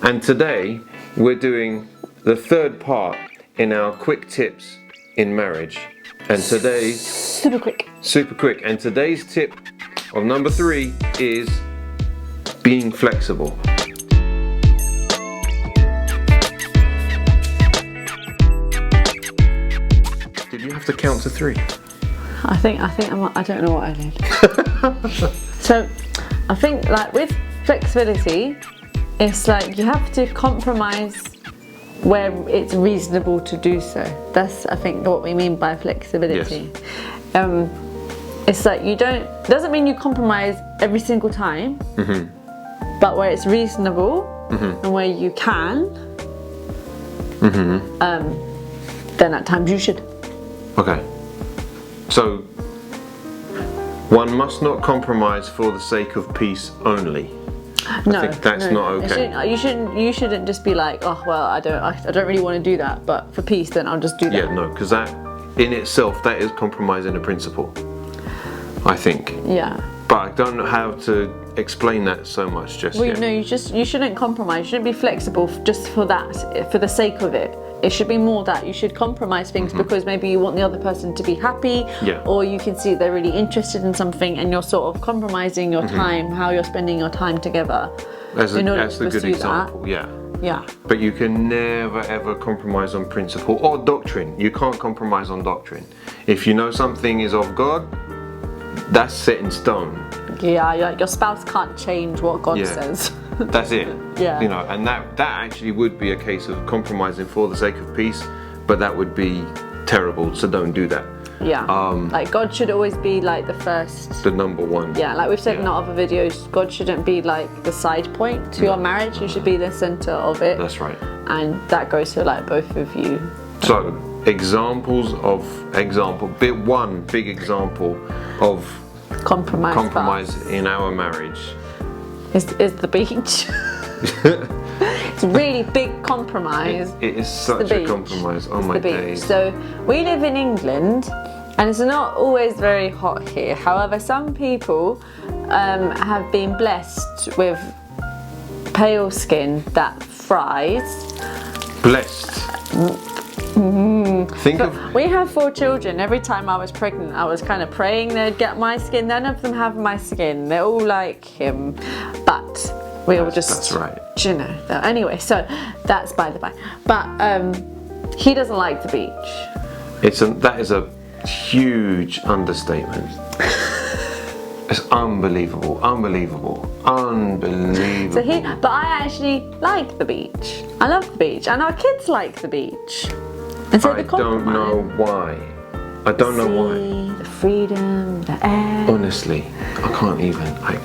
And today we're doing the third part in our quick tips in marriage. And today's super quick. And today's tip of number 3 is being flexible. Did you have to count to 3? I don't know what I did. So I think like with flexibility, it's like you have to compromise where it's reasonable to do so. That's I think what we mean by flexibility. Yes. It's like doesn't mean you compromise every single time, but where it's reasonable and where you can, then at times you should. Okay. So one must not compromise for the sake of peace only. No, I think that's not okay. You shouldn't just be like, oh well, I don't really want to do that, but for peace, then I'll just do that. Yeah, no, because that in itself that is compromising a principle, I think. Yeah. But I don't know how to explain that so much just yet. No, you shouldn't compromise. You shouldn't be flexible just for that, for the sake of it. It should be more that you should compromise things because maybe you want the other person to be happy, or you can see they're really interested in something, and you're sort of compromising your time, how you're spending your time together. That's a good example. That. Yeah. But you can never ever compromise on principle or doctrine. You can't compromise on doctrine. If you know something is of God, that's set in stone. Yeah, your spouse can't change what God says. That's it. Yeah. You know, and that actually would be a case of compromising for the sake of peace, but that would be terrible, so don't do that. Yeah. Like God should always be like the first. The number one. Yeah, like we've said in our other videos, God shouldn't be like the side point to your marriage. You should be the center of it. That's right. And that goes to like both of you. So, one big example of compromise in our marriage is the beach. It's a really big compromise. It is such a compromise. Oh my days. So we live in England and it's not always very hot here. However, some people have been blessed with pale skin that fries. Blessed. We have 4 children. Every time I was pregnant, I was kind of praying they'd get my skin. None of them have my skin. They're all like him, but we all just. That's right. You know. Anyway, so that's by the by. But he doesn't like the beach. That is a huge understatement. It's unbelievable. But I actually like the beach. I love the beach, and our kids like the beach. And so I don't know why. The freedom, the air. Honestly, I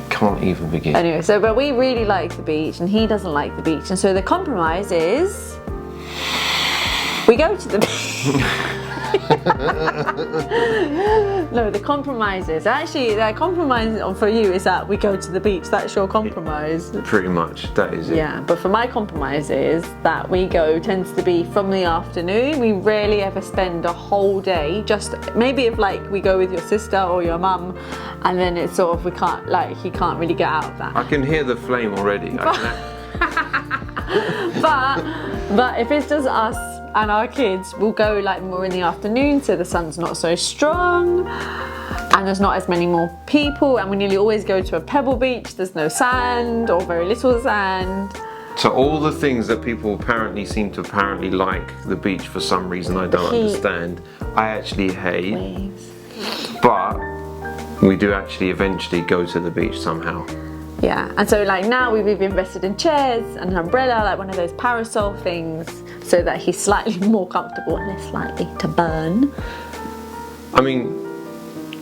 can't even begin. Anyway, but we really like the beach, and he doesn't like the beach, and so the compromise is we go to the beach. No, the compromise is for you is that we go to the beach. That's your compromise. Pretty much, that is it. Yeah, but for my compromise is that we tends to be from the afternoon. We rarely ever spend a whole day. Just maybe if like we go with your sister or your mum, and then it's sort of he can't really get out of that. I can hear the flame already. But if it's just us and our kids, we'll go like more in the afternoon, so the sun's not so strong and there's not as many more people, and we nearly always go to a pebble beach. There's no sand or very little sand. So all the things that people seem to like the beach for some reason I don't understand, I actually hate. Waves. But we do actually eventually go to the beach somehow. Yeah, and so like now we've invested in chairs and an umbrella, like one of those parasol things, so that he's slightly more comfortable and less likely to burn. I mean,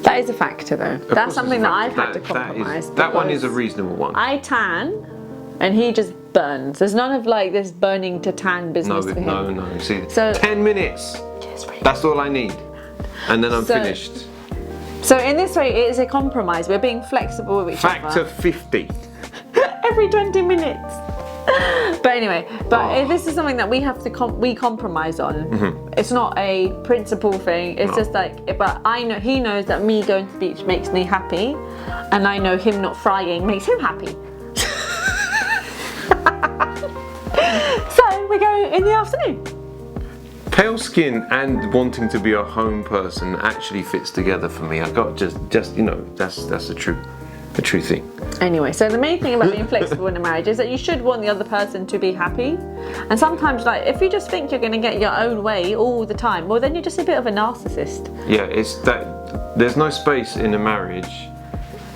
that is a factor though. That's something that I've had to compromise. That one is a reasonable one. I tan and he just burns. There's none of like this burning to tan business for him. No. See, so 10 minutes. That's all I need. And then I'm finished. So in this way, it is a compromise. We're being flexible with each other. Factor 50. Every 20 minutes. But anyway, this is something that we have to we compromise on. It's not a principle thing. It's just like, but he knows that me going to the beach makes me happy, and I know him not frying makes him happy. to go in the afternoon. Pale skin and wanting to be a home person actually fits together for me. I got just you know, that's a true thing. Anyway, so the main thing about being flexible in a marriage is that you should want the other person to be happy. And sometimes, like, if you just think you're going to get your own way all the time, well, then you're just a bit of a narcissist. Yeah, it's that there's no space in a marriage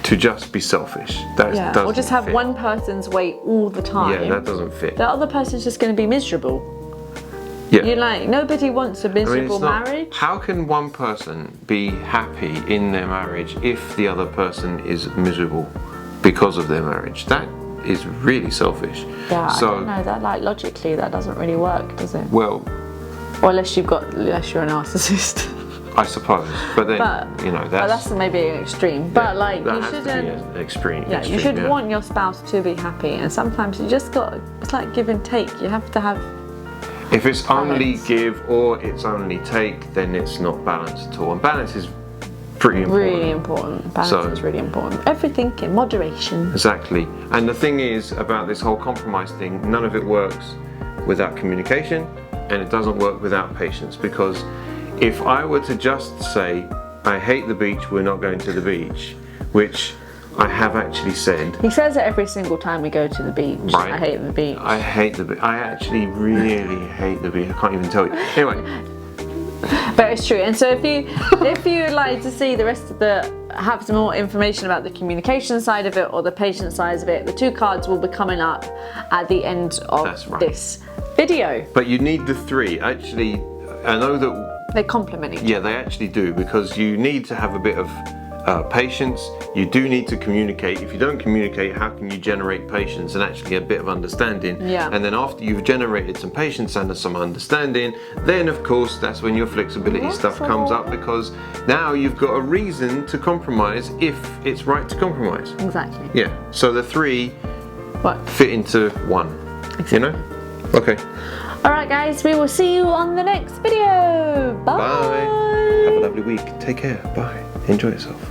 to just be selfish. That or just have fit. one person's way all the time. Yeah, that doesn't fit. The other person's just going to be miserable. Yeah. You like, nobody wants a miserable marriage. How can one person be happy in their marriage if the other person is miserable because of their marriage? That is really selfish. Yeah, I don't know, that like logically that doesn't really work, does it? Well, or unless you're a narcissist. I suppose, but then you know that's maybe an extreme. But like that you has shouldn't. to be an extreme. Yeah, you should want your spouse to be happy, and sometimes you just it's like give and take. You have to have. If it's balance. only give or it's only take, then it's not balance at all. And balance is pretty important. Really important. Balance is really important. Everything in moderation. Exactly. And the thing is about this whole compromise thing, none of it works without communication, and it doesn't work without patience. Because if I were to just say, I hate the beach, we're not going to the beach, which I have actually said. He says it every single time we go to the beach. Right. I hate the beach. I hate the beach. I actually really hate the beach. I can't even tell you. Anyway. But it's true. And so if you like to see the rest of have some more information about the communication side of it or the patient side of it, the 2 cards will be coming up at the end of this video. But you need the 3. Actually, I know that they complement each other. Yeah, they actually do, because you need to have a bit of patience. You do need to communicate. If you don't communicate, how can you generate patience and actually a bit of understanding? Yeah. And then after you've generated some patience and some understanding, then of course that's when your flexibility stuff comes up, because now you've got a reason to compromise if it's right to compromise. Exactly. Yeah. So the 3 fit into 1. Exactly. You know? Okay. Alright guys, we will see you on the next video. Bye. Bye. Have a lovely week. Take care. Bye. Enjoy yourself.